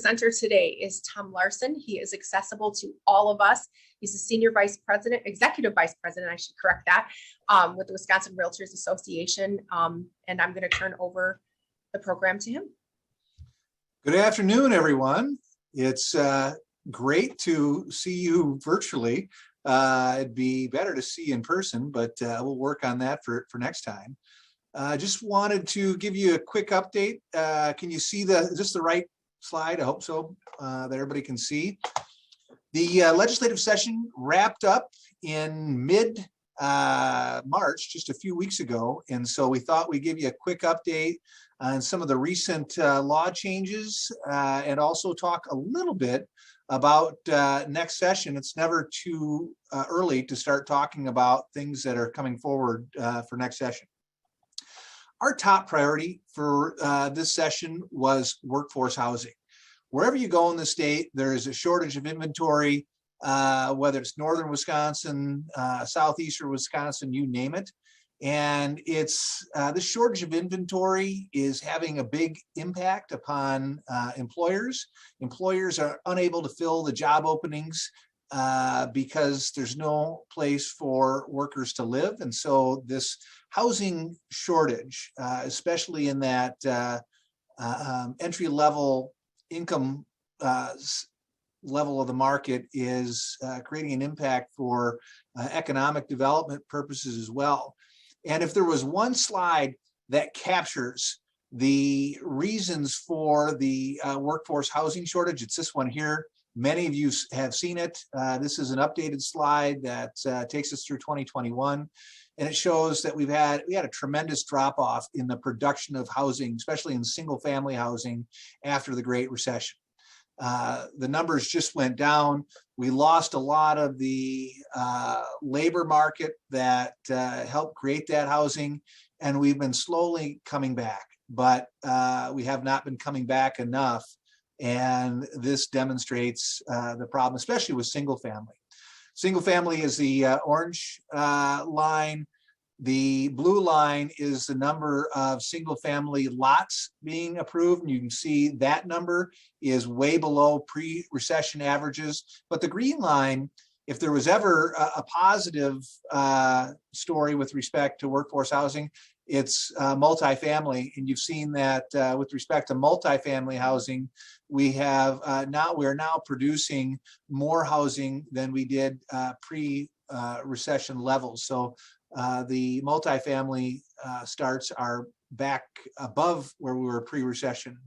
Presenter today is Tom Larson. He is accessible to all of us. He's a senior vice president, executive vice president, I should correct that, with the Wisconsin Realtors Association. And I'm going to turn over the program to him. Good afternoon, everyone. It's great to see you virtually. It'd be better to see you in person, but we'll work on that for next time. Just wanted to give you a quick update. Can you see is this the right slide? I hope so, that everybody can see. The legislative session wrapped up in mid-March, just a few weeks ago. And so we thought we'd give you a quick update on some of the recent law changes and also talk a little bit about next session. It's never too early to start talking about things that are coming forward for next session. Our top priority for this session was workforce housing. Wherever you go in the state, there is a shortage of inventory, whether it's northern Wisconsin, southeastern Wisconsin, you name it. And it's the shortage of inventory is having a big impact upon employers. Employers are unable to fill the job openings because there's no place for workers to live. And so this housing shortage, especially in that entry-level income level of the market, is creating an impact for economic development purposes as well. And if there was one slide that captures the reasons for the workforce housing shortage, it's this one here. Many of you have seen it. This is an updated slide that takes us through 2021. And it shows that we had a tremendous drop off in the production of housing, especially in single family housing after the Great Recession. The numbers just went down. We lost a lot of the labor market that helped create that housing, and we've been slowly coming back, but we have not been coming back enough. And this demonstrates the problem, especially with single family. Single family is the orange line. The blue line is the number of single family lots being approved. And you can see that number is way below pre-recession averages. But the green line, if there was ever a positive story with respect to workforce housing, it's multifamily. And you've seen that with respect to multifamily housing, we are now producing more housing than we did pre-recession levels. So the multifamily starts are back above where we were pre-recession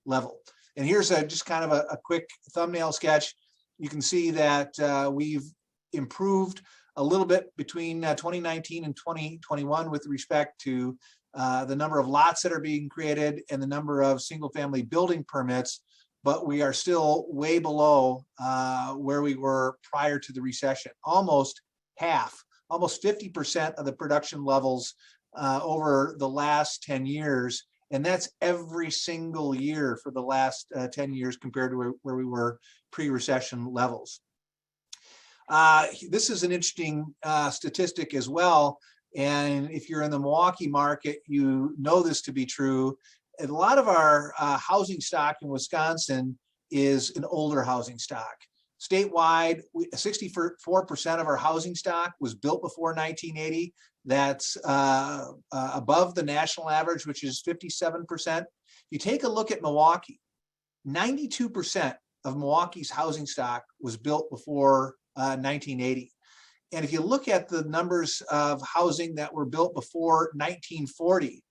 level. And here's just kind of a quick thumbnail sketch. You can see that we've improved a little bit between 2019 and 2021 with respect to the number of lots that are being created and the number of single family building permits, but we are still way below where we were prior to the recession. Almost half, almost 50% of the production levels over the last 10 years. And that's every single year for the last 10 years compared to where we were pre-recession levels. This is an interesting statistic as well. And if you're in the Milwaukee market, you know this to be true. And a lot of our housing stock in Wisconsin is an older housing stock. Statewide, 64% of our housing stock was built before 1980. That's above the national average, which is 57%. You take a look at Milwaukee, 92% of Milwaukee's housing stock was built before 1980. And if you look at the numbers of housing that were built before 1940,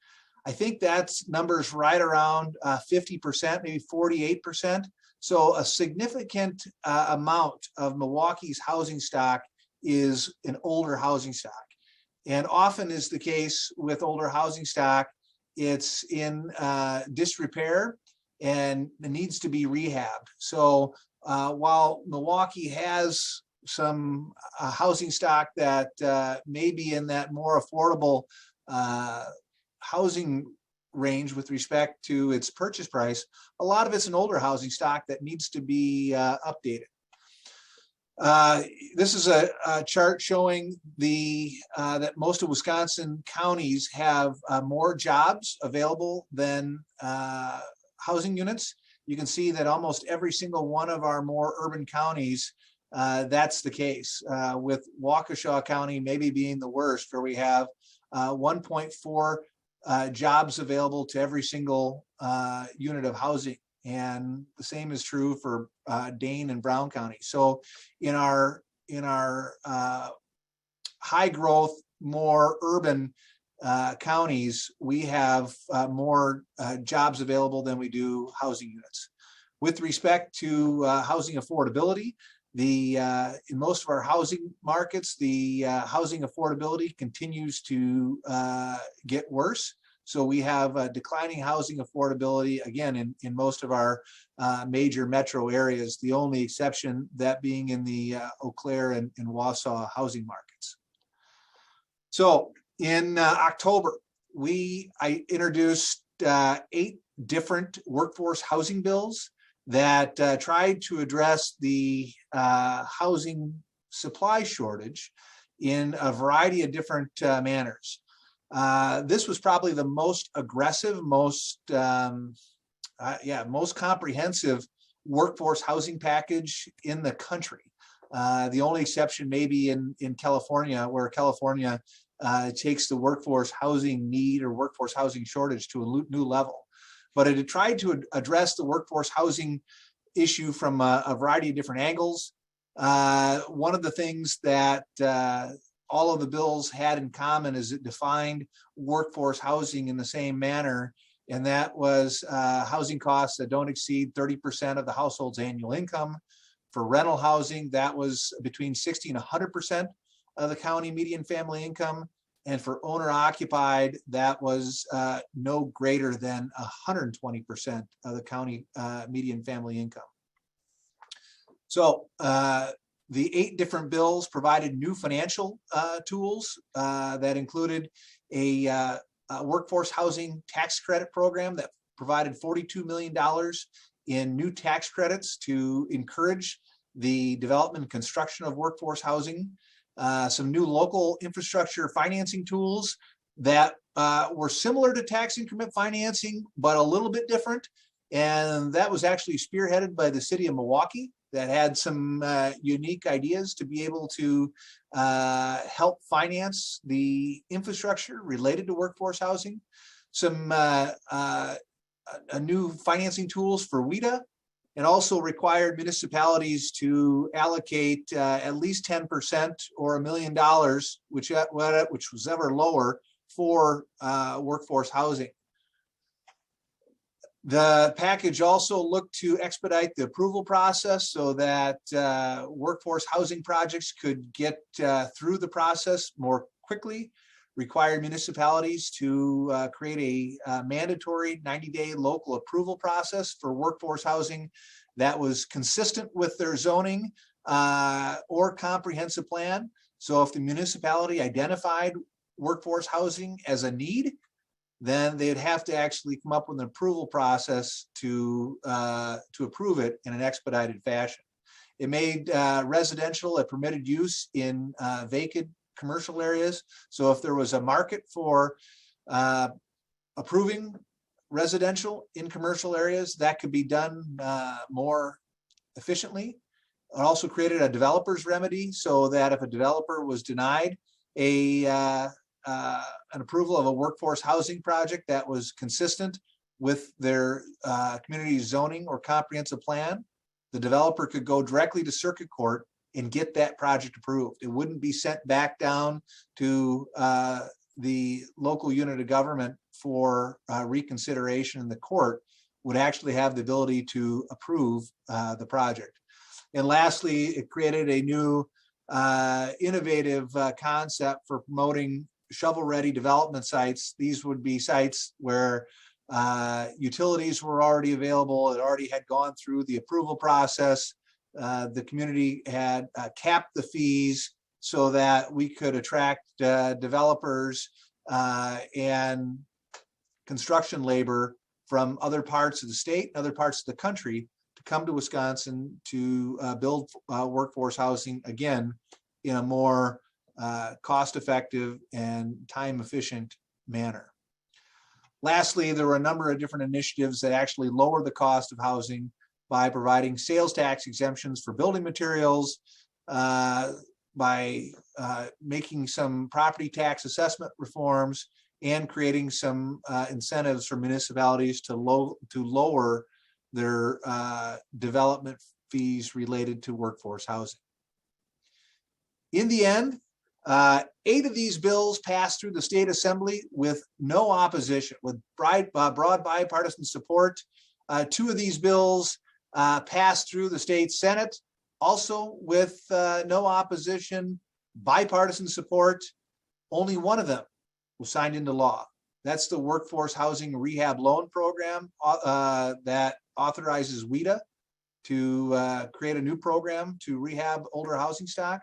I think that's numbers right around 50%, maybe 48%. So a significant amount of Milwaukee's housing stock is an older housing stock. And often is the case with older housing stock, it's in disrepair and it needs to be rehabbed. So while Milwaukee has some housing stock that may be in that more affordable housing range with respect to its purchase price, a lot of it's an older housing stock that needs to be updated. This is a chart showing that most of Wisconsin counties have more jobs available than housing units. you can see that almost every single one of our more urban counties, that's the case, with Waukesha County maybe being the worst, where we have 1.4 jobs available to every single unit of housing. And the same is true for Dane and Brown County. So in our high growth, more urban counties, we have more jobs available than we do housing units. With respect to housing affordability, in most of our housing markets, the housing affordability continues to get worse. So we have declining housing affordability, again, in most of our major metro areas, the only exception that being in the Eau Claire and Wausau housing markets. So in October, I introduced 8 different workforce housing bills that tried to address the housing supply shortage in a variety of different manners. This was probably the most aggressive, most comprehensive workforce housing package in the country. The only exception may be in California, where California takes the workforce housing need or workforce housing shortage to a new level. But it had tried to address the workforce housing issue from a variety of different angles. One of the things that all of the bills had in common is it defined workforce housing in the same manner, and that was housing costs that don't exceed 30% of the household's annual income. For rental housing, that was between 60 and 100% of the county median family income. And for owner occupied, that was no greater than 120% of the county median family income. So the 8 different bills provided new financial tools that included a workforce housing tax credit program that provided $42 million in new tax credits to encourage the development and construction of workforce housing. Some new local infrastructure financing tools that were similar to tax increment financing, but a little bit different. And that was actually spearheaded by the city of Milwaukee, that had some unique ideas to be able to help finance the infrastructure related to workforce housing. Some new financing tools for WIDA, and also required municipalities to allocate at least 10% or $1 million, which was ever lower, for workforce housing. The package also looked to expedite the approval process so that workforce housing projects could get through the process more quickly, required municipalities to create a mandatory 90-day local approval process for workforce housing that was consistent with their zoning or comprehensive plan. So if the municipality identified workforce housing as a need, then they'd have to actually come up with an approval process to approve it in an expedited fashion. It made residential a permitted use in vacant commercial areas. So if there was a market for approving residential in commercial areas, that could be done more efficiently. It also created a developer's remedy so that if a developer was denied an approval of a workforce housing project that was consistent with their community zoning or comprehensive plan, the developer could go directly to circuit court and get that project approved. It wouldn't be sent back down to the local unit of government for reconsideration, and the court would actually have the ability to approve the project. And lastly, it created a new innovative concept for promoting shovel-ready development sites. These would be sites where utilities were already available. It already had gone through the approval process. The community had capped the fees so that we could attract developers and construction labor from other parts of the state, other parts of the country, to come to Wisconsin to build workforce housing, again, in a more cost-effective and time-efficient manner. Lastly, there were a number of different initiatives that actually lower the cost of housing by providing sales tax exemptions for building materials, by making some property tax assessment reforms, and creating some incentives for municipalities to lower their development fees related to workforce housing. In the end, 8 of these bills passed through the state assembly with no opposition, with broad bipartisan support. 2 of these bills passed through the state Senate, also with no opposition, bipartisan support. Only one of them was signed into law. That's the Workforce Housing Rehab Loan Program that authorizes WHEDA to create a new program to rehab older housing stock.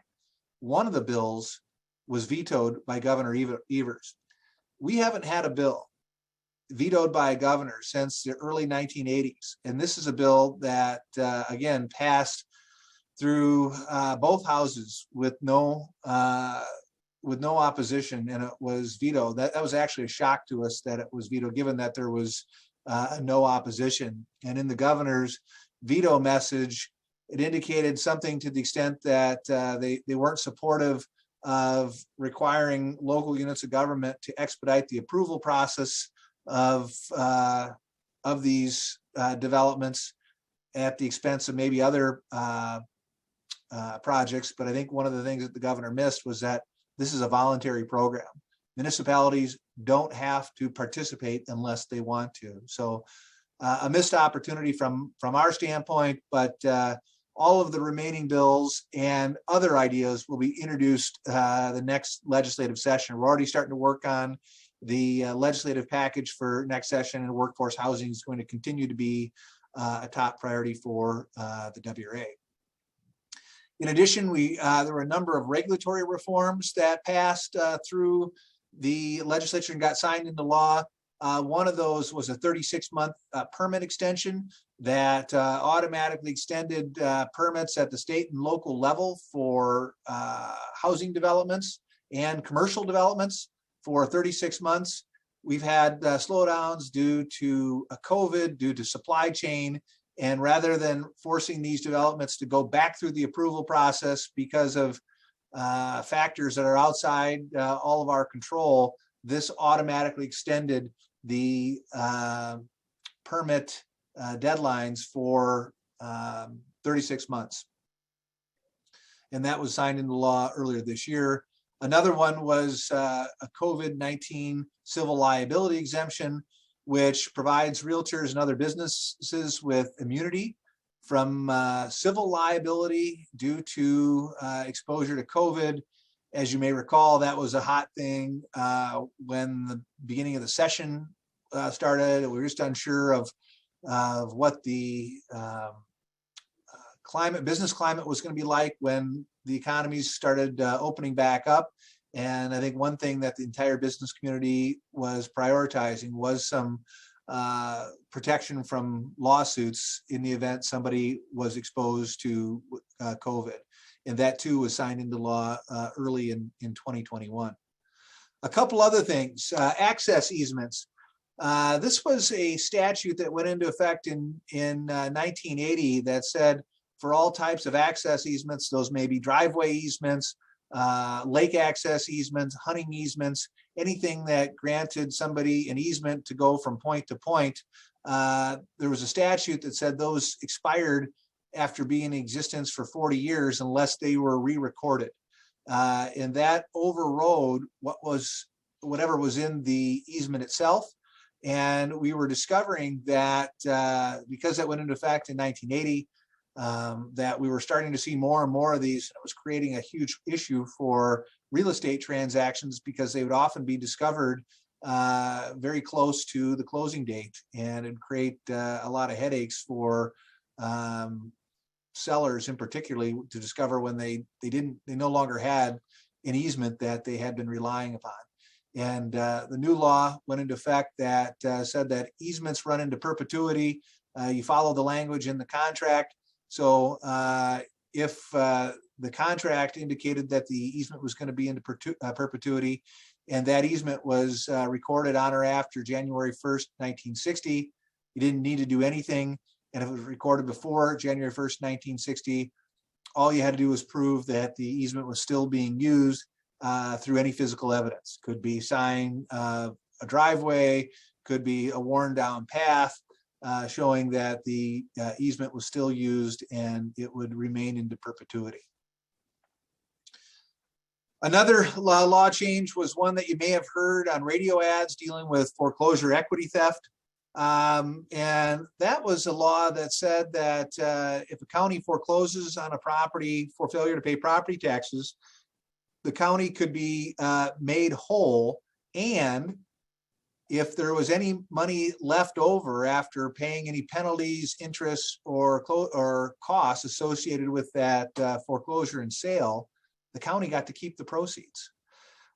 One of the bills was vetoed by Governor Evers. We haven't had a bill vetoed by a governor since the early 1980s. And this is a bill that, again, passed through both houses with no opposition, and it was vetoed. That was actually a shock to us that it was vetoed, given that there was no opposition. And in the governor's veto message, it indicated something to the extent that they weren't supportive of requiring local units of government to expedite the approval process of these developments at the expense of maybe other projects. But I think one of the things that the governor missed was that this is a voluntary program. Municipalities don't have to participate unless they want to. So a missed opportunity from our standpoint, but all of the remaining bills and other ideas will be introduced the next legislative session. We're already starting to work on the legislative package for next session, and workforce housing is going to continue to be a top priority for the WRA. In addition, there were a number of regulatory reforms that passed through the legislature and got signed into law. One of those was a 36-month permit extension that automatically extended permits at the state and local level for housing developments and commercial developments for 36 months. We've had slowdowns due to COVID, due to supply chain, and rather than forcing these developments to go back through the approval process because of factors that are outside all of our control, this automatically extended the permit deadlines for 36 months. And that was signed into law earlier this year. Another one was a COVID-19 civil liability exemption, which provides realtors and other businesses with immunity from civil liability due to exposure to COVID. As you may recall, that was a hot thing when the beginning of the session started. We were just unsure of what the business climate was going to be like when the economies started opening back up. And I think one thing that the entire business community was prioritizing was some protection from lawsuits in the event somebody was exposed to COVID. And that too was signed into law early in 2021. A couple other things, access easements. This was a statute that went into effect in 1980 that said for all types of access easements, those may be driveway easements, lake access easements, hunting easements, anything that granted somebody an easement to go from point to point. There was a statute that said those expired after being in existence for 40 years unless they were re-recorded. And that overrode whatever was in the easement itself. And we were discovering that because that went into effect in 1980, that we were starting to see more and more of these. It was creating a huge issue for real estate transactions because they would often be discovered very close to the closing date, and it'd create a lot of headaches for sellers in particularly to discover when they no longer had an easement that they had been relying upon. And the new law went into effect that said that easements run into perpetuity. You follow the language in the contract. So if the contract indicated that the easement was going to be into perpetuity, and that easement was recorded on or after January 1st, 1960. You didn't need to do anything. And if it was recorded before January 1st, 1960, all you had to do was prove that the easement was still being used through any physical evidence. Could be sign of a driveway, could be a worn down path showing that the easement was still used and it would remain into perpetuity. Another law change was one that you may have heard on radio ads dealing with foreclosure equity theft. And that was a law that said that if a county forecloses on a property for failure to pay property taxes, the county could be made whole. And if there was any money left over after paying any penalties, interest, or costs associated with that foreclosure and sale, the county got to keep the proceeds.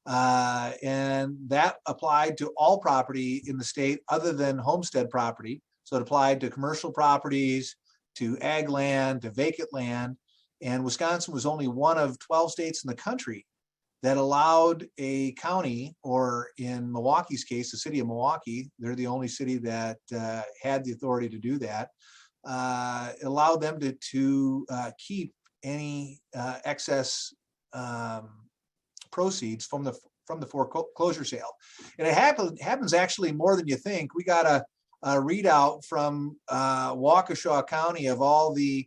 And that applied to all property in the state other than homestead property. So it applied to commercial properties, to ag land, to vacant land. And Wisconsin was only one of 12 states in the country that allowed a county, or in Milwaukee's case, the city of Milwaukee, they're the only city that had the authority to do that, allowed them to keep any excess proceeds from the foreclosure sale. And it happens actually more than you think. We got a readout from Waukesha County of all the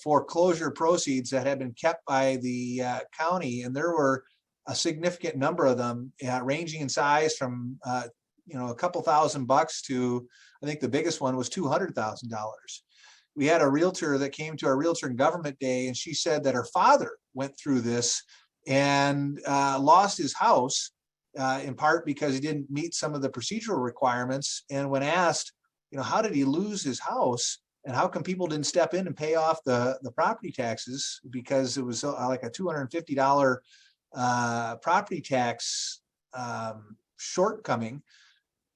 foreclosure proceeds that had been kept by the county, and there were a significant number of them, ranging in size from a couple $1,000 to, I think the biggest one was $200,000. We had a realtor that came to our Realtor and Government Day, and she said that her father went through this and lost his house in part because he didn't meet some of the procedural requirements. And when asked, how did he lose his house and how come people didn't step in and pay off the property taxes, because it was like a $250 property tax shortcoming,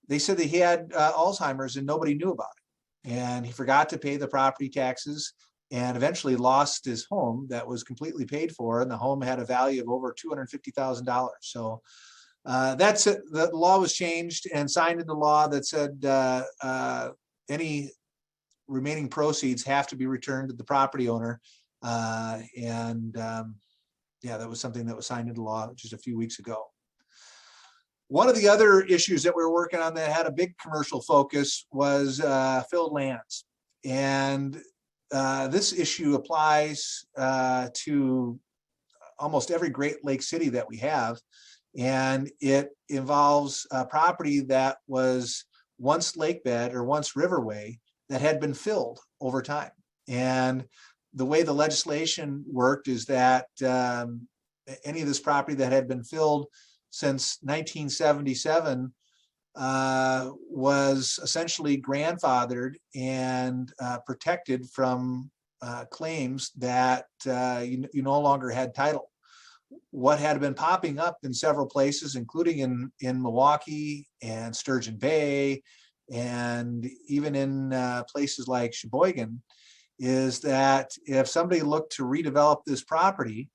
they said that he had Alzheimer's and nobody knew about it. And he forgot to pay the property taxes and eventually lost his home that was completely paid for. And the home had a value of over $250,000. So that's it. The law was changed and signed into law that said any remaining proceeds have to be returned to the property owner. Yeah, that was something that was signed into law just a few weeks ago. One of the other issues that we were working on that had a big commercial focus was filled lands. And this issue applies to almost every Great Lake city that we have. And it involves property that was once lake bed or once riverway that had been filled over time. And the way the legislation worked is that any of this property that had been filled since 1977 was essentially grandfathered and protected from claims that you no longer had title. What had been popping up in several places, including in Milwaukee and Sturgeon Bay, and even in places like Sheboygan, is that if somebody looked to redevelop this property,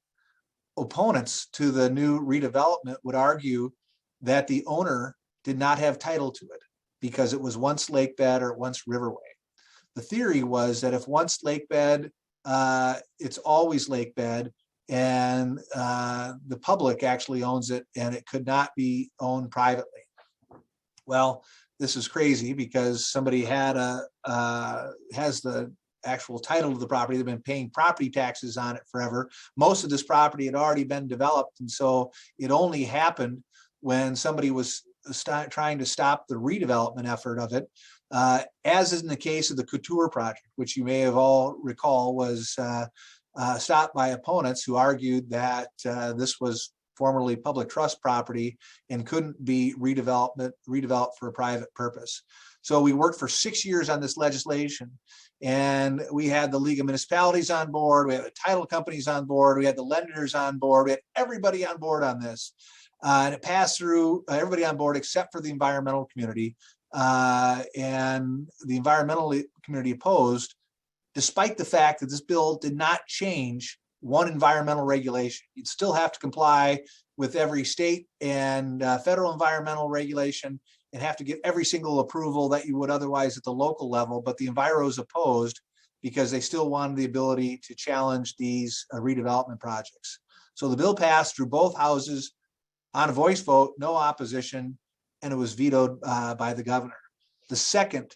opponents to the new redevelopment would argue that the owner did not have title to it because it was once lake bed or once riverway. The theory was that if once lake bed, it's always lake bed, and the public actually owns it and it could not be owned privately. Well, this is crazy because somebody has the actual title of the property. They've been paying property taxes on it forever. Most of this property had already been developed. And so it only happened when somebody was trying to stop the redevelopment effort of it, as is in the case of the Couture project, which you may have all recall was stopped by opponents who argued that this was formerly public trust property and couldn't be redeveloped for a private purpose. So we worked for 6 years on this legislation, and we had the League of Municipalities on board, we had the title companies on board, we had the lenders on board, we had everybody on board on this. And it passed through everybody on board except for the environmental community. And the environmental community opposed, despite the fact that this bill did not change one environmental regulation. You'd still have to comply with every state and federal environmental regulation and have to get every single approval that you would otherwise at the local level. But the enviros opposed because they still wanted the ability to challenge these redevelopment projects. So the bill passed through both houses on a voice vote, no opposition, and it was vetoed by the governor. The second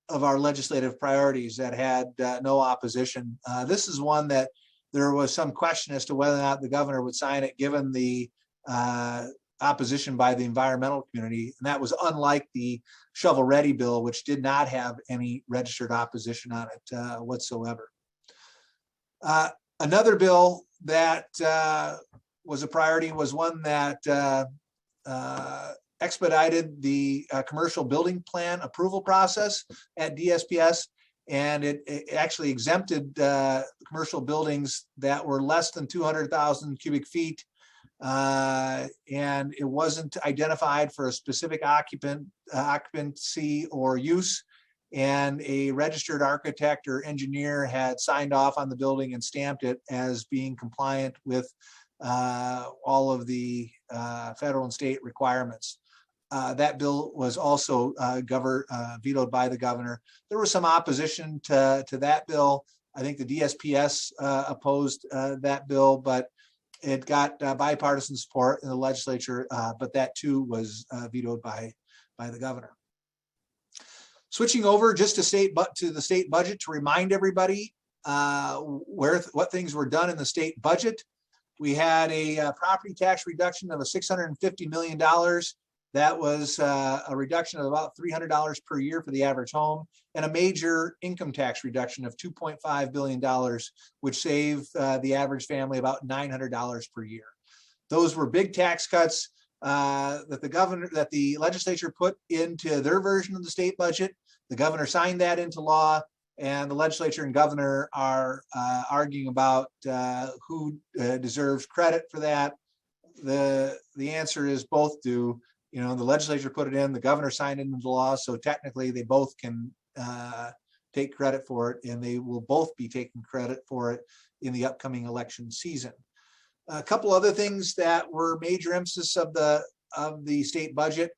of our legislative priorities that had no opposition. This is one that there was some question as to whether or not the governor would sign it, given the opposition by the environmental community. And that was unlike the shovel-ready bill, which did not have any registered opposition on it whatsoever. Another bill that was a priority was one that expedited the commercial building plan approval process at DSPS, and it actually exempted commercial buildings that were less than 200,000 cubic feet, and it wasn't identified for a specific occupancy or use, and a registered architect or engineer had signed off on the building and stamped it as being compliant with all of the federal and state requirements. That bill was also vetoed by the governor. There was some opposition to that bill. I think the DSPS opposed that bill, but it got bipartisan support in the legislature, but that too was vetoed by the governor. Switching over just to the state budget to remind everybody what things were done in the state budget. We had a property tax reduction of $650 million. That was a reduction of about $300 per year for the average home, and a major income tax reduction of $2.5 billion, which saved the average family about $900 per year. Those were big tax cuts that the legislature put into their version of the state budget. The governor signed that into law, and the legislature and governor are arguing about who deserves credit for that. The answer is both do. You know, the legislature put it in, the governor signed it into law, so technically they both can take credit for it, and they will both be taking credit for it in the upcoming election season. A couple other things that were major emphasis of the state budget.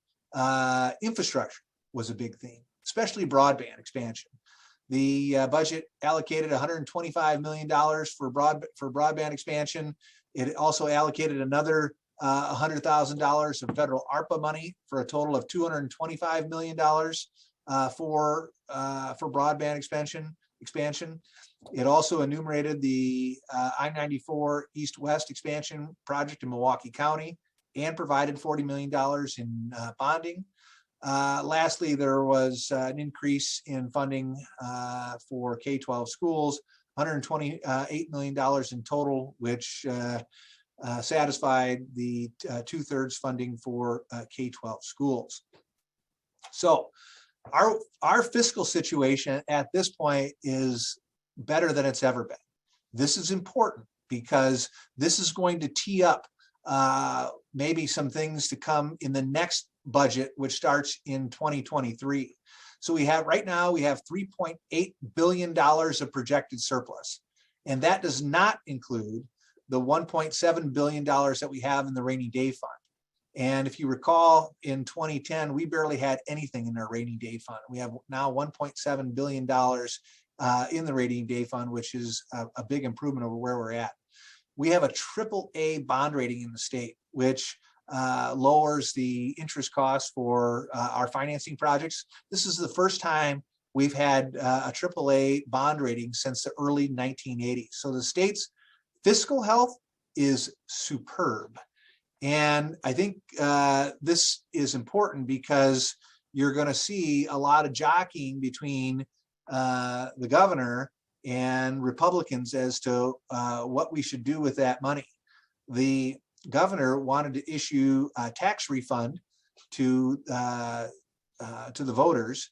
Infrastructure was a big theme, especially broadband expansion. The budget allocated $125 million for broadband expansion. It also allocated another $100,000 of federal ARPA money for a total of $225 million for broadband expansion. It also enumerated the I-94 East-West expansion project in Milwaukee County and provided $40 million in bonding. Lastly, there was an increase in funding for K-12 schools, $128 million in total, which satisfied the 2/3 funding for K-12 schools. So our fiscal situation at this point is better than it's ever been. This is important because this is going to tee up maybe some things to come in the next budget, which starts in 2023. So right now we have $3.8 billion of projected surplus, and that does not include the $1.7 billion that we have in the rainy day fund. And if you recall, in 2010, we barely had anything in our rainy day fund. We have now $1.7 billion in the rainy day fund, which is a big improvement over where we're at. We have a AAA bond rating in the state, which lowers the interest costs for our financing projects. This is the first time we've had a AAA bond rating since the early 1980s. So the state's fiscal health is superb. And I think this is important because you're going to see a lot of jockeying between the governor and Republicans as to what we should do with that money. The governor wanted to issue a tax refund to the voters,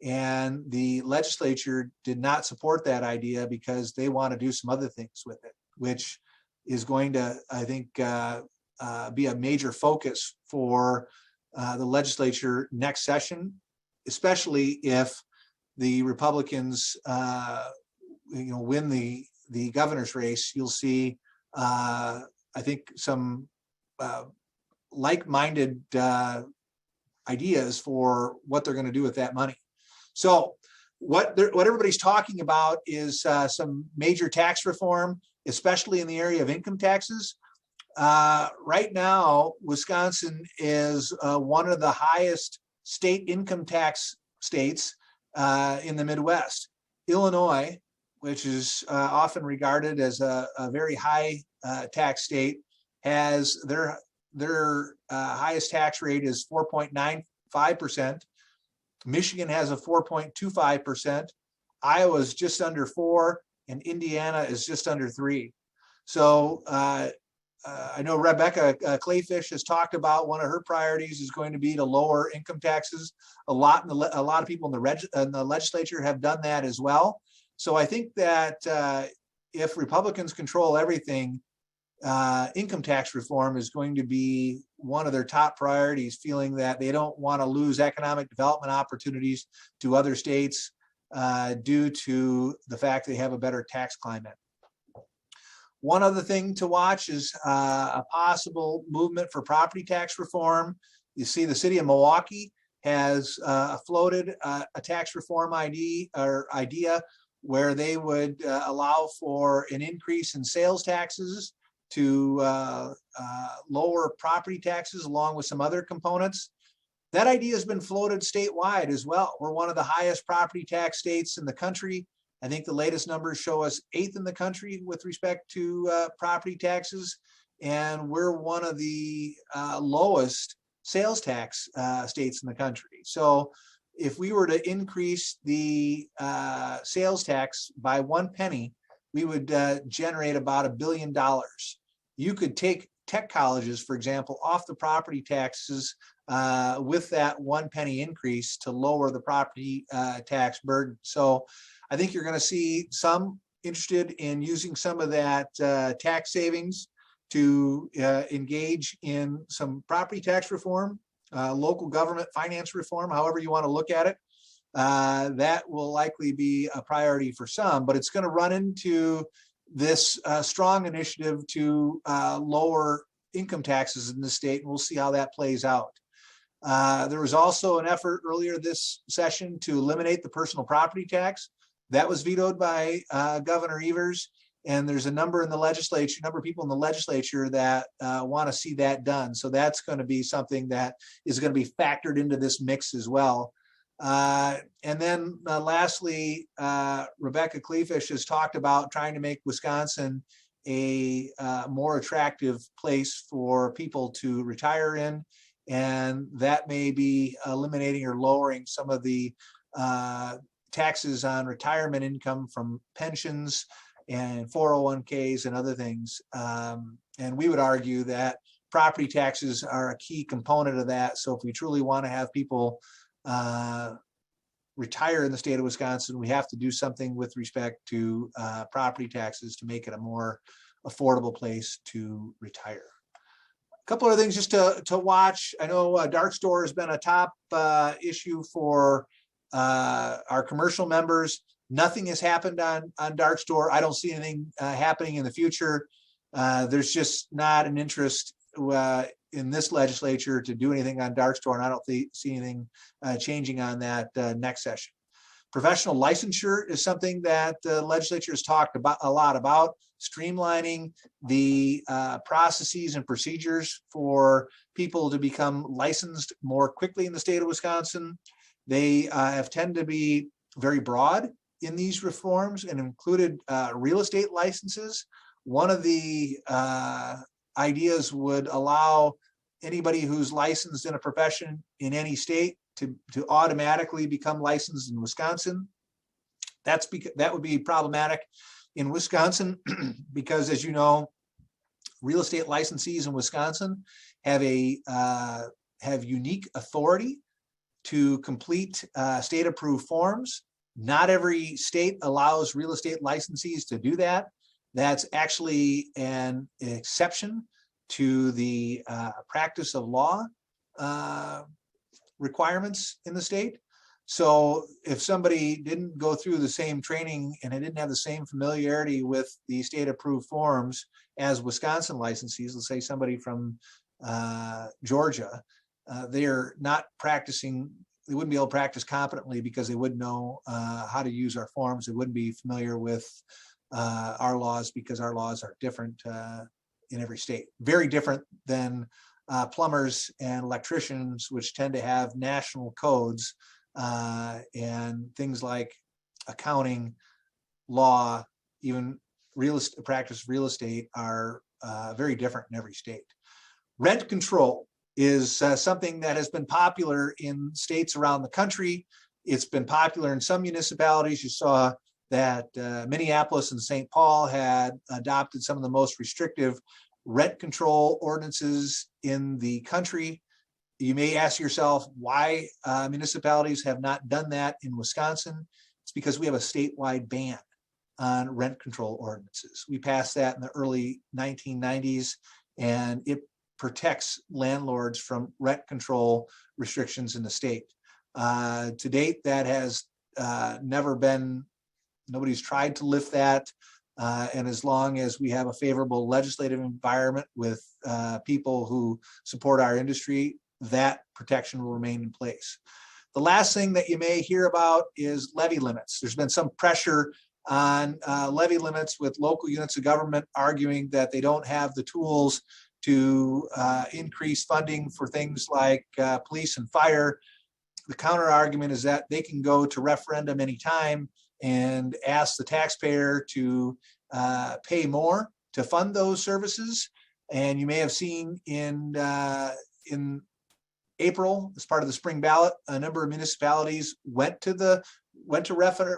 and the legislature did not support that idea because they want to do some other things with it, which is going to, I think, be a major focus for the legislature next session, especially if the Republicans, win the governor's race, you'll see, I think, some like-minded ideas for what they're going to do with that money. So what everybody's talking about is some major tax reform, especially in the area of income taxes. Right now, Wisconsin is one of the highest state income tax states in the Midwest. Illinois, which is often regarded as a very high tax state, has their highest tax rate is 4.95%. Michigan has a 4.25%. Iowa is just under 4%, and Indiana is just under 3%. So I know Rebecca Clayfish has talked about one of her priorities is going to be to lower income taxes. A lot of people in the legislature have done that as well. So I think that if Republicans control everything, income tax reform is going to be one of their top priorities, feeling that they don't want to lose economic development opportunities to other states due to the fact they have a better tax climate. One other thing to watch is a possible movement for property tax reform. You see the city of Milwaukee has floated a tax reform idea where they would allow for an increase in sales taxes to lower property taxes along with some other components. That idea has been floated statewide as well. We're one of the highest property tax states in the country. I think the latest numbers show us 8th in the country with respect to property taxes, and we're one of the lowest sales tax states in the country. So if we were to increase the sales tax by 1 penny, we would generate about $1 billion. You could take tech colleges, for example, off the property taxes with that 1 penny increase to lower the property tax burden. So I think you're going to see some interested in using some of that tax savings to engage in some property tax reform, local government finance reform, however you want to look at it. That will likely be a priority for some, but it's going to run into this strong initiative to lower income taxes in the state, and we'll see how that plays out. There was also an effort earlier this session to eliminate the personal property tax. That was vetoed by Governor Evers, and there's a number of people in the legislature that want to see that done. So that's going to be something that is going to be factored into this mix as well. And then lastly, Rebecca Clayfish has talked about trying to make Wisconsin a more attractive place for people to retire in, and that may be eliminating or lowering some of the taxes on retirement income from pensions and 401ks and other things. And we would argue that property taxes are a key component of that. So if we truly want to have people retire in the state of Wisconsin, we have to do something with respect to property taxes to make it a more affordable place to retire. A couple of things just to watch. I know dark store has been a top issue for our commercial members. Nothing has happened on dark store. I don't see anything happening in the future. There's just not an interest in this legislature to do anything on dark store, and I don't see anything changing on that next session. Professional licensure is something that the legislature has talked about a lot about, streamlining the processes and procedures for people to become licensed more quickly in the state of Wisconsin. They have tended to be very broad in these reforms and included real estate licenses. One of the ideas would allow anybody who's licensed in a profession in any state to automatically become licensed in Wisconsin. That would be problematic in Wisconsin because, as you know, real estate licensees in Wisconsin have unique authority to complete state-approved forms. Not every state allows real estate licensees to do that. That's actually an exception to the practice of law requirements in the state. So if somebody didn't go through the same training and they didn't have the same familiarity with the state approved forms as Wisconsin licensees, let's say somebody from Georgia, they're not practicing, they wouldn't be able to practice competently because they wouldn't know how to use our forms. They wouldn't be familiar with our laws because our laws are different in every state. Very different than plumbers and electricians, which tend to have national codes and things like accounting, law, even practice real estate are very different in every state. Rent control is something that has been popular in states around the country. It's been popular in some municipalities. You saw that Minneapolis and St. Paul had adopted some of the most restrictive rent control ordinances in the country. You may ask yourself why municipalities have not done that in Wisconsin. It's because we have a statewide ban on rent control ordinances. We passed that in the early 1990s, and it protects landlords from rent control restrictions in the state. To date, that has never been, nobody's tried to lift that. And as long as we have a favorable legislative environment with people who support our industry, that protection will remain in place. The last thing that you may hear about is levy limits. There's been some pressure on levy limits with local units of government arguing that they don't have the tools to increase funding for things like police and fire. The counter argument is that they can go to referendum anytime and ask the taxpayer to pay more to fund those services. And you may have seen in April, as part of the spring ballot, a number of municipalities went to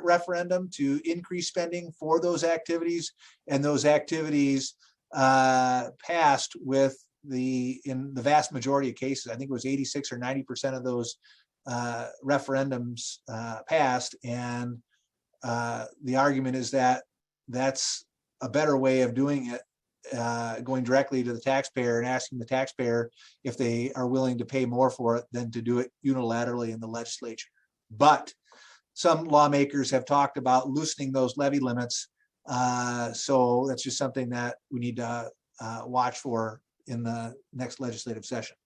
referendum to increase spending for those activities, and those activities passed with in the vast majority of cases. I think it was 86 or 90% of those referendums passed, and the argument is that that's a better way of doing it, going directly to the taxpayer and asking the taxpayer if they are willing to pay more for it than to do it unilaterally in the legislature. But some lawmakers have talked about loosening those levy limits. So that's just something that we need to watch for in the next legislative session.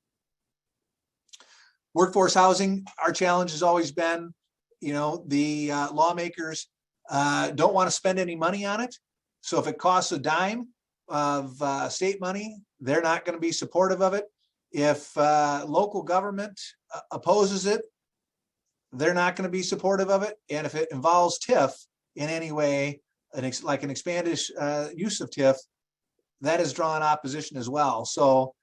Workforce housing, our challenge has always been, the lawmakers don't want to spend any money on it. So if it costs a dime of state money, they're not going to be supportive of it. If local government opposes it, they're not going to be supportive of it. And if it involves TIF in any way, like an expanded use of TIF, that has drawn opposition as well. So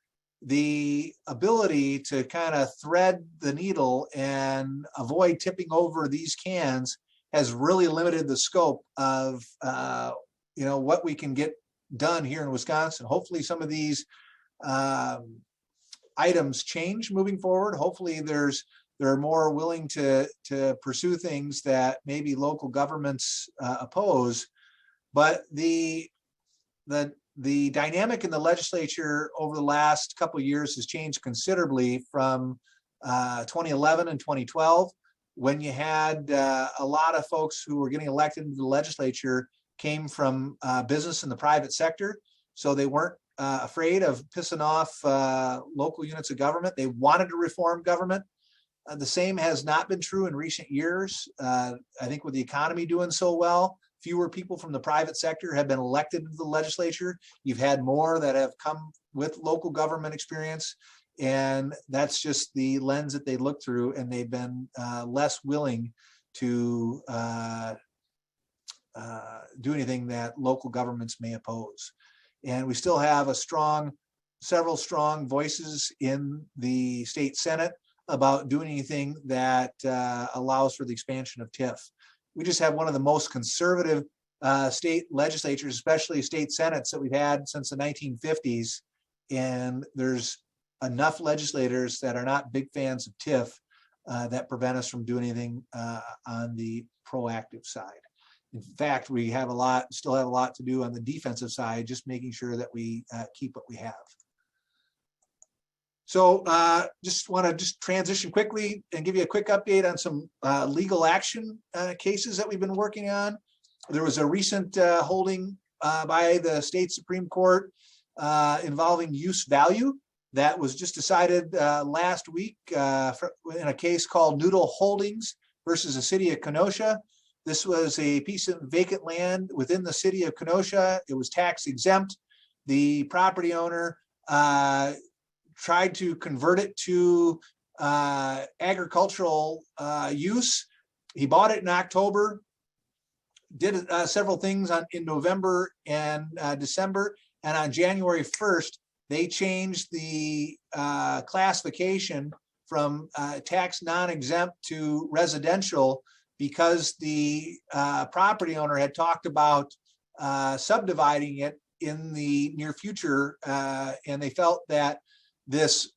the ability to kind of thread the needle and avoid tipping over these cans has really limited the scope of what we can get done here in Wisconsin. Hopefully some of these items change moving forward. Hopefully they're more willing to pursue things that maybe local governments oppose. But the dynamic in the legislature over the last couple of years has changed considerably from 2011 and 2012, when you had a lot of folks who were getting elected into the legislature came from business in the private sector. So they weren't afraid of pissing off local units of government. They wanted to reform government. The same has not been true in recent years. I think with the economy doing so well, fewer people from the private sector have been elected into the legislature. You've had more that have come with local government experience. And that's just the lens that they look through, and they've been less willing to do anything that local governments may oppose. And we still have several strong voices in the state Senate about doing anything that allows for the expansion of TIF. We just have one of the most conservative state legislatures, especially state senates, that we've had since the 1950s. And there's enough legislators that are not big fans of TIF that prevent us from doing anything on the proactive side. In fact, we still have a lot to do on the defensive side, just making sure that we keep what we have. So just want to transition quickly and give you a quick update on some legal action cases that we've been working on. There was a recent holding by the state Supreme Court involving use value that was just decided last week in a case called Noodle Holdings versus the city of Kenosha. This was a piece of vacant land within the city of Kenosha. It was tax exempt. The property owner tried to convert it to agricultural use. He bought it in October, did several things in November and December, and on January 1st, they changed the classification from tax non-exempt to residential because the property owner had talked about subdividing it in the near future, and they felt that this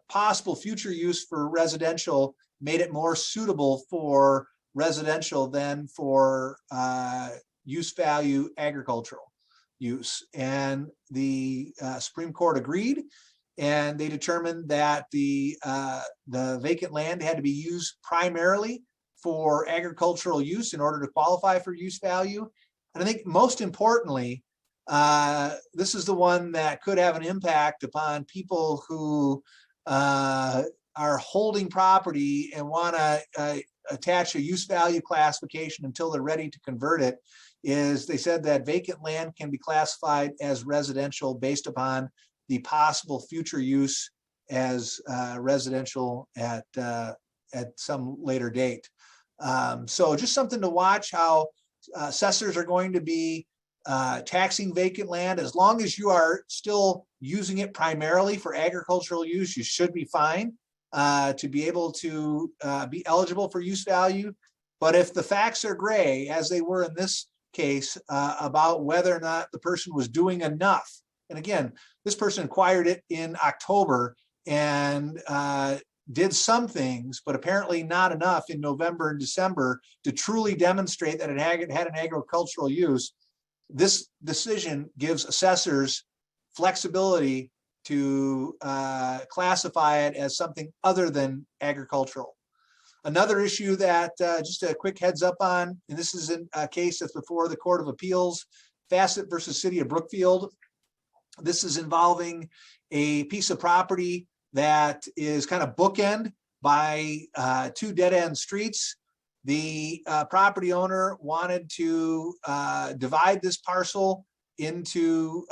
possible future use for residential made it more suitable for residential than for use value agricultural use. And the Supreme Court agreed, and they determined that the vacant land had to be used primarily for agricultural use in order to qualify for use value. And I think most importantly, this is the one that could have an impact upon people who are holding property and want to attach a use value classification until they're ready to convert it. Is they said that vacant land can be classified as residential based upon the possible future use as residential at some later date. So just something to watch how assessors are going to be taxing vacant land. As long as you are still using it primarily for agricultural use, you should be fine to be able to be eligible for use value. But if the facts are gray, as they were in this case, about whether or not the person was doing enough, and again, this person acquired it in October and did some things, but apparently not enough in November and December to truly demonstrate that it had an agricultural use. This decision gives assessors flexibility to classify it as something other than agricultural. Another issue that just a quick heads up on, and this is a case that's before the Court of Appeals, Fassett versus City of Brookfield. This is involving a piece of property that is kind of bookend by two dead-end streets. The property owner wanted to divide this parcel into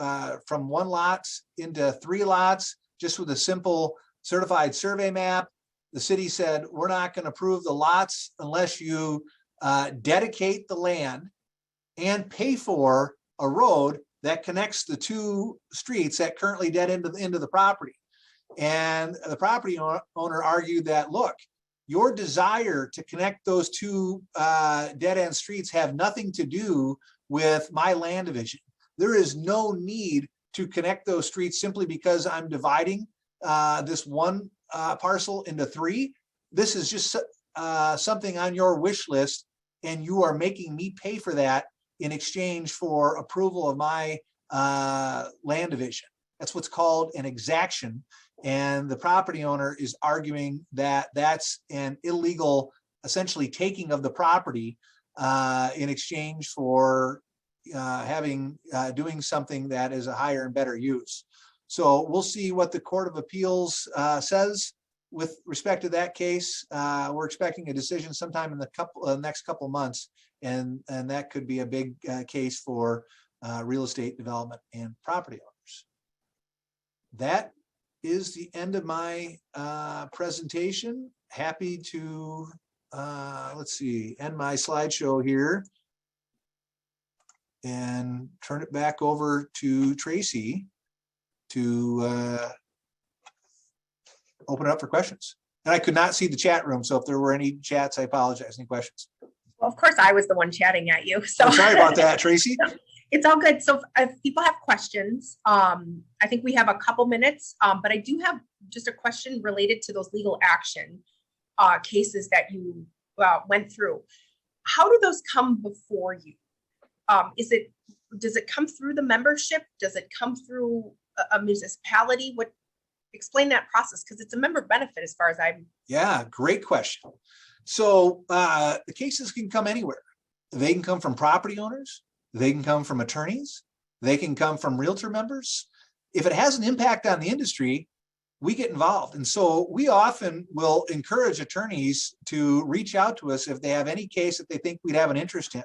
from one lot into 3 lots, just with a simple certified survey map. The city said, we're not going to approve the lots unless you dedicate the land and pay for a road that connects the 2 streets that currently dead into the property. And the property owner argued that, look, your desire to connect those 2 dead-end streets have nothing to do with my land division. There is no need to connect those streets simply because I'm dividing this one parcel into 3. This is just something on your wish list, and you are making me pay for that in exchange for approval of my land division. That's what's called an exaction. And the property owner is arguing that that's an illegal, essentially taking of the property in exchange for doing something that is a higher and better use. So we'll see what the Court of Appeals says with respect to that case. We're expecting a decision sometime in the next couple of months, and that could be a big case for real estate development and property owners. That is the end of my presentation. Happy to, let's see, end my slideshow here and turn it back over to Tracy to open it up for questions. And I could not see the chat room, so if there were any chats, I apologize. Any questions? Well, of course, I was the one chatting at you. So I'm sorry about that, Tracy. It's all good. So if people have questions, I think we have a couple minutes, but I do have just a question related to those legal action cases that you went through. How do those come before you? Does it come through the membership? Does it come through a municipality? explain that process? Because it's a member benefit as far as I'm. Yeah, great question. So the cases can come anywhere. They can come from property owners. They can come from attorneys. They can come from realtor members. If it has an impact on the industry, we get involved. And so we often will encourage attorneys to reach out to us if they have any case that they think we'd have an interest in.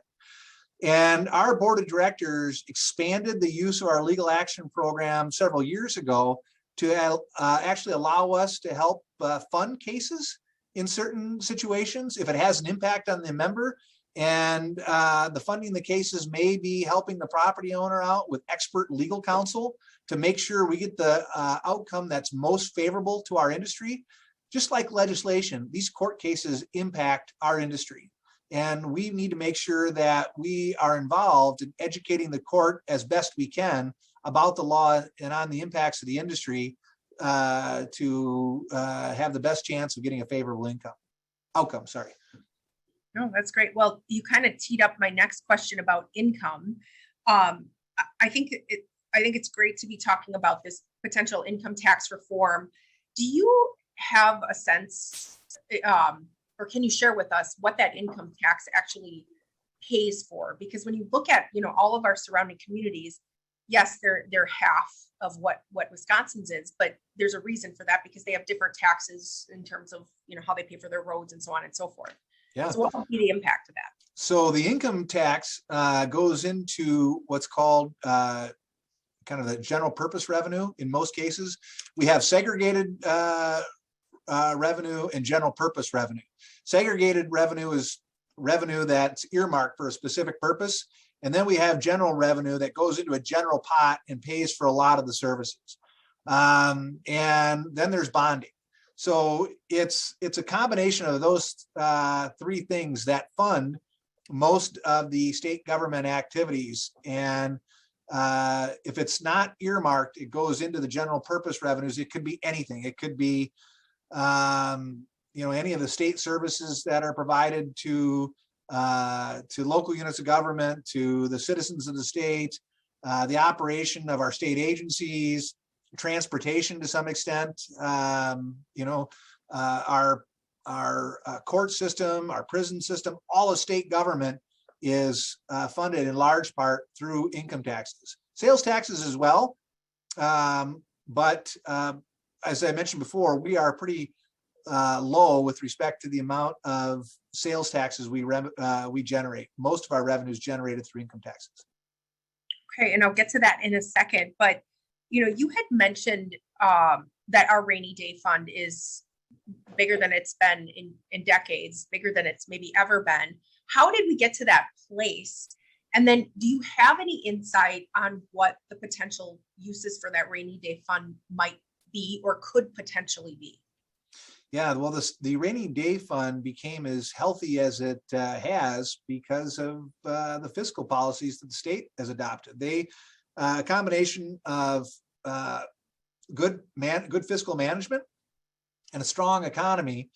And our board of directors expanded the use of our legal action program several years ago to actually allow us to help fund cases in certain situations if it has an impact on the member. And the funding the cases may be helping the property owner out with expert legal counsel to make sure we get the outcome that's most favorable to our industry. Just like legislation, these court cases impact our industry. And we need to make sure that we are involved in educating the court as best we can about the law and on the impacts of the industry to have the best chance of getting a favorable outcome. Sorry. No, that's great. Well, you kind of teed up my next question about income. I think it's great to be talking about this potential income tax reform. Do you have a sense, or can you share with us what that income tax actually pays for? Because when you look at, all of our surrounding communities, yes, they're half of what Wisconsin's is, but there's a reason for that because they have different taxes in terms of, how they pay for their roads and so on and so forth. Yeah. So what would be the impact of that? So the income tax goes into what's called kind of the general purpose revenue. In most cases, we have segregated revenue and general purpose revenue. Segregated revenue is revenue that's earmarked for a specific purpose. And then we have general revenue that goes into a general pot and pays for a lot of the services. And then there's bonding. So it's a combination of those three things that fund most of the state government activities. And if it's not earmarked, it goes into the general purpose revenues. It could be anything. It could be any of the state services that are provided to local units of government, to the citizens of the state, the operation of our state agencies, transportation to some extent, our court system, our prison system, all of state government is funded in large part through income taxes. Sales taxes as well. But as I mentioned before, we are pretty low with respect to the amount of sales taxes we generate. Most of our revenue is generated through income taxes. Okay, and I'll get to that in a second. But you had mentioned that our rainy day fund is bigger than it's been in decades, bigger than it's maybe ever been. How did we get to that place? And then do you have any insight on what the potential uses for that rainy day fund might be or could potentially be? Yeah, well, the rainy day fund became as healthy as it has because of the fiscal policies that the state has adopted. A combination of good fiscal management and a strong economy.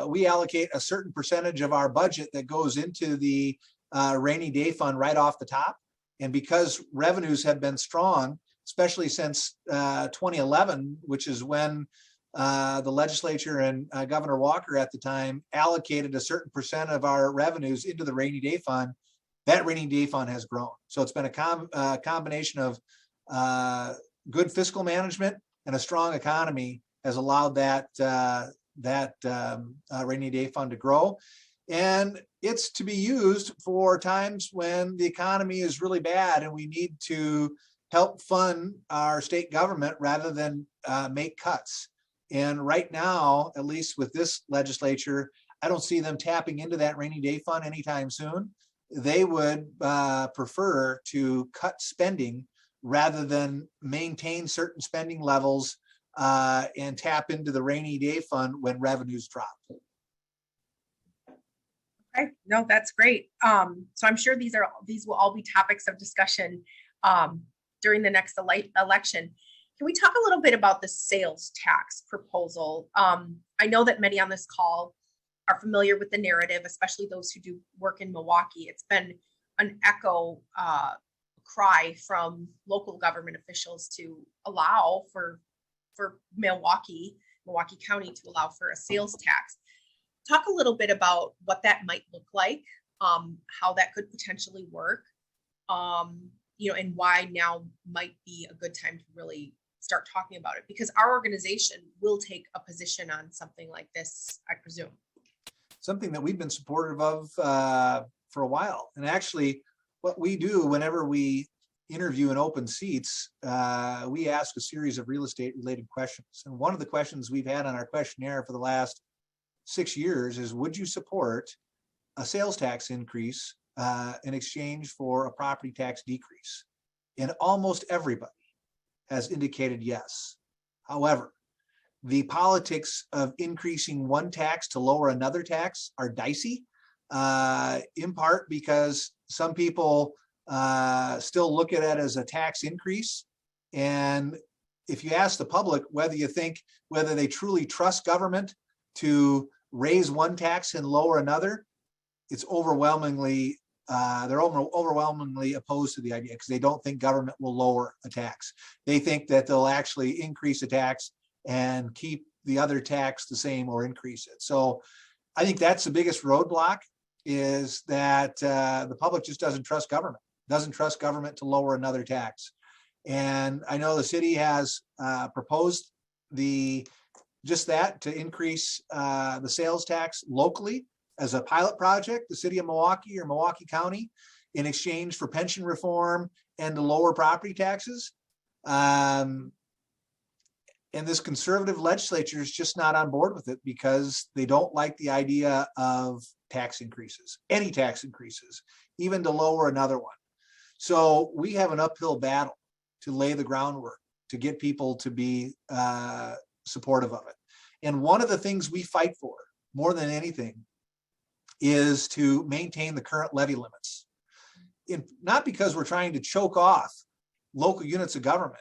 We allocate a certain percentage of our budget that goes into the rainy day fund right off the top. And because revenues have been strong, especially since 2011, which is when the legislature and Governor Walker at the time allocated a certain percent of our revenues into the rainy day fund, that rainy day fund has grown. So it's been a combination of good fiscal management and a strong economy has allowed that rainy day fund to grow. And it's to be used for times when the economy is really bad and we need to help fund our state government rather than make cuts. And right now, at least with this legislature, I don't see them tapping into that rainy day fund anytime soon. They would prefer to cut spending rather than maintain certain spending levels and tap into the rainy day fund when revenues drop. Okay, no, that's great. So I'm sure these will all be topics of discussion during the next election. Can we talk a little bit about the sales tax proposal? I know that many on this call are familiar with the narrative, especially those who do work in Milwaukee. It's been an echo cry from local government officials to allow for for Milwaukee County to allow for a sales tax. Talk a little bit about what that might look like, how that could potentially work, and why now might be a good time to really start talking about it, because our organization will take a position on something like this, I presume. Something that we've been supportive of for a while. And actually, what we do whenever we interview in open seats, we ask a series of real estate related questions. And one of the questions we've had on our questionnaire for the last 6 years is, would you support a sales tax increase in exchange for a property tax decrease? And almost everybody has indicated yes. However, the politics of increasing one tax to lower another tax are dicey, in part because some people still look at it as a tax increase. And if you ask the public whether they truly trust government to raise one tax and lower another, it's overwhelmingly they're overwhelmingly opposed to the idea, because they don't think government will lower a tax. They think that they'll actually increase a tax and keep the other tax the same or increase it. So I think that's the biggest roadblock, is that the public just doesn't trust government to lower another tax. And I know the city has proposed just that, to increase the sales tax locally as a pilot project, the city of Milwaukee or Milwaukee County, in exchange for pension reform and to lower property taxes. And this conservative legislature is just not on board with it, because they don't like the idea of tax increases, any tax increases, even to lower another one. So we have an uphill battle to lay the groundwork to get people to be supportive of it. And one of the things we fight for more than anything is to maintain the current levy limits. Not because we're trying to choke off local units of government,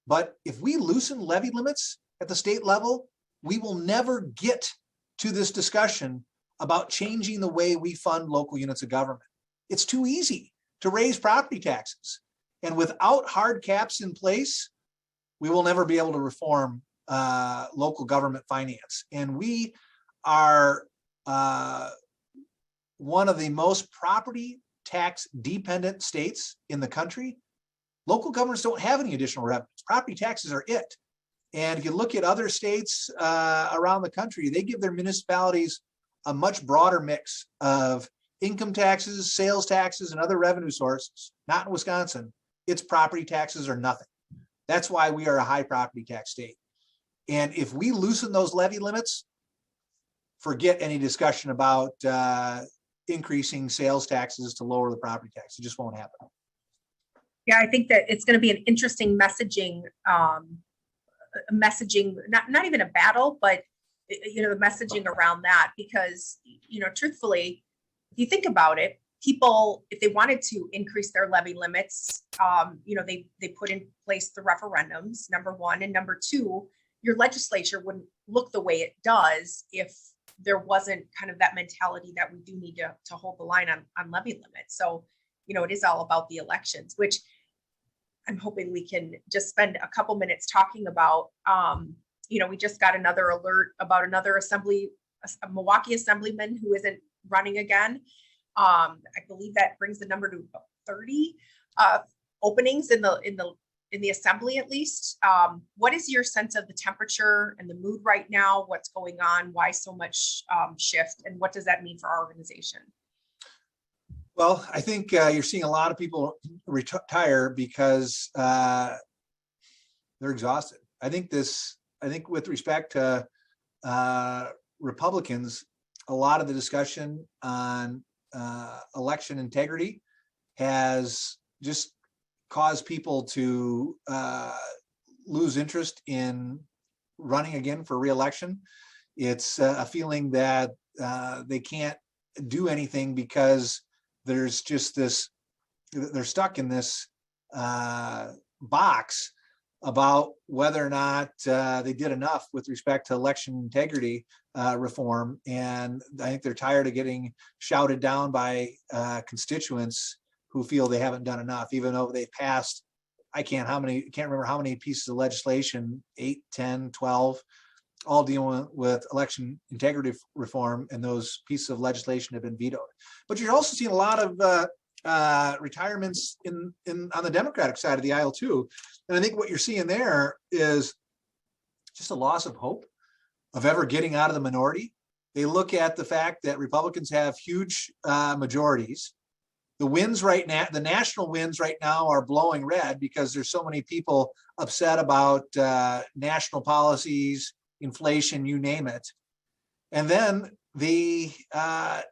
but if we loosen levy limits at the state level, we will never get to this discussion about changing the way we fund local units of government. It's too easy to raise property taxes. And without hard caps in place, we will never be able to reform local government finance. And we are one of the most property tax dependent states in the country. Local governments don't have any additional revenues. Property taxes are it. And if you look at other states around the country, they give their municipalities a much broader mix of income taxes, sales taxes, and other revenue sources. Not in Wisconsin. It's property taxes or nothing. That's why we are a high property tax state. And if we loosen those levy limits, forget any discussion about increasing sales taxes to lower the property tax. It just won't happen. Yeah, I think that it's going to be an interesting messaging, not even a battle, but the messaging around that, because truthfully, if you think about it, people, if they wanted to increase their levy limits, they put in place the referendums, number one, and number two, your legislature wouldn't look the way it does if there wasn't kind of that mentality that we do need to hold the line on levy limits. So, it is all about the elections, which I'm hoping we can just spend a couple minutes talking about. We just got another alert about another a Milwaukee assemblyman who isn't running again. I believe that brings the number to about 30 openings in the assembly, at least. What is your sense of the temperature and the mood right now? What's going on? Why so much shift? And what does that mean for our organization? Well, I think you're seeing a lot of people retire because they're exhausted. I think with respect to Republicans, a lot of the discussion on election integrity has just caused people to lose interest in running again for re-election. It's a feeling that they can't do anything because there's just they're stuck in this box about whether or not they did enough with respect to election integrity reform. And I think they're tired of getting shouted down by constituents who feel they haven't done enough, even though they passed can't remember how many pieces of legislation, 8, 10, 12, all dealing with election integrity reform, and those pieces of legislation have been vetoed. But you're also seeing a lot of retirements on the Democratic side of the aisle too. And I think what you're seeing there is just a loss of hope of ever getting out of the minority. They look at the fact that Republicans have huge majorities. The wins right now, the national wins right now are blowing red because there's so many people upset about national policies, inflation, you name it. And then the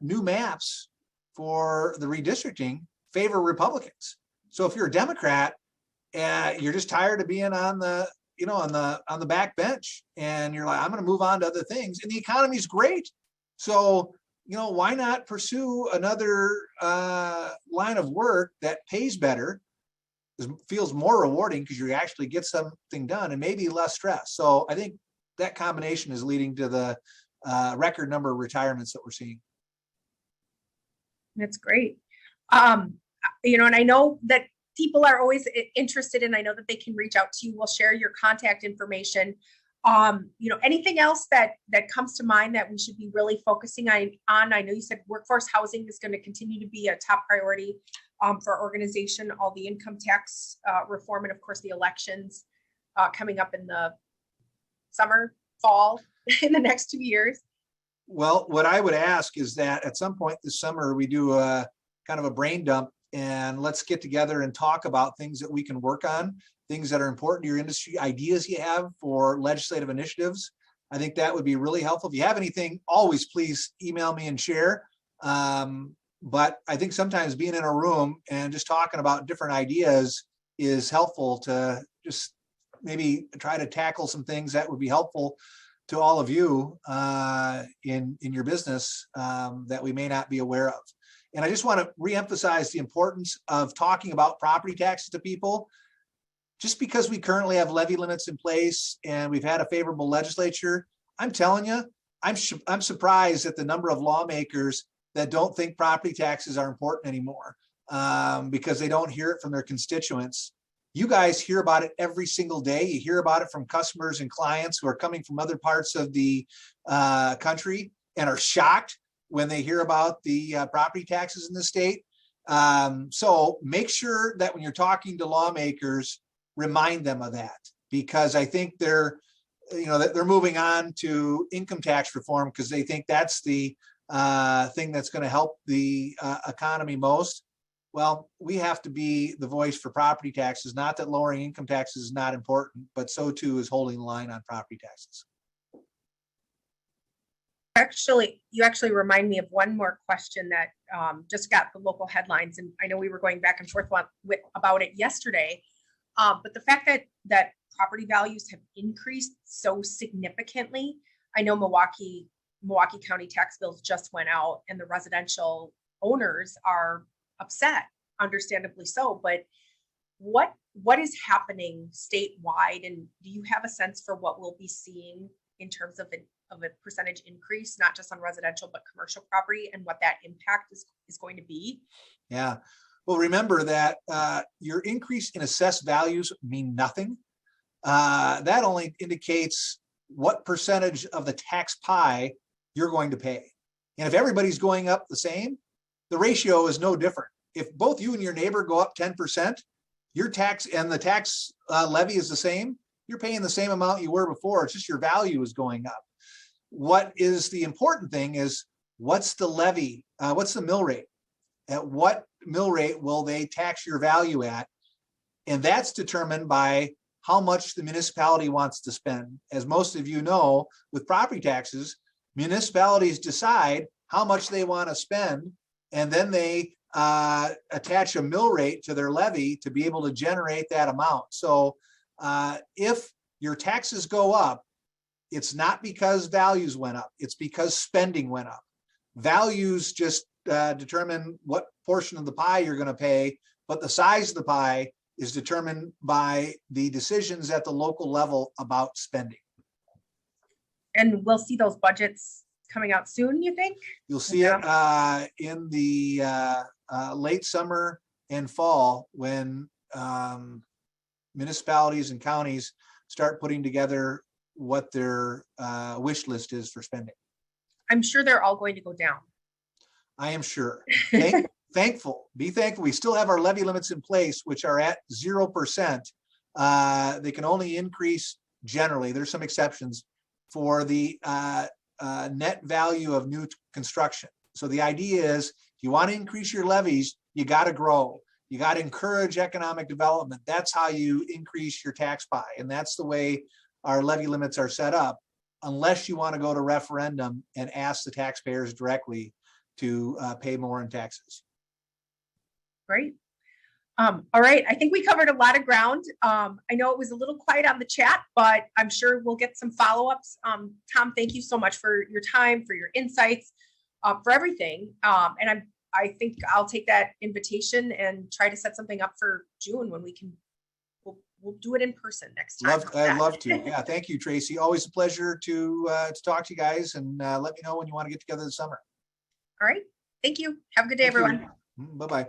new maps for the redistricting favor Republicans. So if you're a Democrat, you're just tired of being on the back bench, and you're like, I'm going to move on to other things, and the economy's great. So, why not pursue another line of work that pays better, feels more rewarding because you actually get something done, and maybe less stress. So I think that combination is leading to the record number of retirements that we're seeing. That's great. And I know that people are always interested, and I know that they can reach out to you. We'll share your contact information. Anything else that comes to mind that we should be really focusing on? I know you said workforce housing is going to continue to be a top priority for our organization, all the income tax reform, and of course the elections coming up in the summer, fall, in the next 2 years. Well, what I would ask is that at some point this summer, we do a kind of a brain dump, and let's get together and talk about things that we can work on, things that are important to your industry, ideas you have for legislative initiatives. I think that would be really helpful. If you have anything, always please email me and share. But I think sometimes being in a room and just talking about different ideas is helpful to just maybe try to tackle some things that would be helpful to all of you in your business that we may not be aware of. And I just want to reemphasize the importance of talking about property taxes to people. Just because we currently have levy limits in place and we've had a favorable legislature, I'm telling you, I'm surprised at the number of lawmakers that don't think property taxes are important anymore because they don't hear it from their constituents. You guys hear about it every single day. You hear about it from customers and clients who are coming from other parts of the country and are shocked when they hear about the property taxes in the state. So make sure that when you're talking to lawmakers, remind them of that, because I think they're moving on to income tax reform because they think that's the thing that's going to help the economy most. Well, we have to be the voice for property taxes. Not that lowering income taxes is not important, but so too is holding the line on property taxes. You actually remind me of one more question that just got the local headlines, and I know we were going back and forth about it yesterday. But the fact that property values have increased so significantly, I know Milwaukee County tax bills just went out, and the residential owners are upset, understandably so. But what is happening statewide, and do you have a sense for what we'll be seeing in terms of a percentage increase, not just on residential but commercial property, and what that impact is going to be? Yeah. Well, remember that your increase in assessed values mean nothing. That only indicates what percentage of the tax pie you're going to pay. And if everybody's going up the same, the ratio is no different. If both you and your neighbor go up 10%, your tax and the tax levy is the same, you're paying the same amount you were before. It's just your value is going up. What is the important thing is what's the levy? What's the mill rate? At what mill rate will they tax your value at? And that's determined by how much the municipality wants to spend. As most of you know, with property taxes, municipalities decide how much they want to spend, and then they attach a mill rate to their levy to be able to generate that amount. So if your taxes go up, it's not because values went up, it's because spending went up. Values just determine what portion of the pie you're going to pay, but the size of the pie is determined by the decisions at the local level about spending. And we'll see those budgets coming out soon, you think? You'll see it in the late summer and fall when municipalities and counties start putting together what their wish list is for spending. I'm sure they're all going to go down. I am sure. Thankful. Be thankful. We still have our levy limits in place, which are at 0%. They can only increase generally. There's some exceptions for the net value of new construction. So the idea is, if you want to increase your levies, you got to grow. You got to encourage economic development. That's how you increase your tax pie. And that's the way our levy limits are set up, unless you want to go to referendum and ask the taxpayers directly to pay more in taxes. Great. All right. I think we covered a lot of ground. I know it was a little quiet on the chat, but I'm sure we'll get some follow-ups. Tom, thank you so much for your time, for your insights, for everything. And I think I'll take that invitation and try to set something up for June when we can. We'll do it in person next time. I'd love to. Yeah, thank you, Tracy. Always a pleasure to talk to you guys, and let me know when you want to get together this summer. All right. Thank you. Have a good day, everyone. Bye-bye.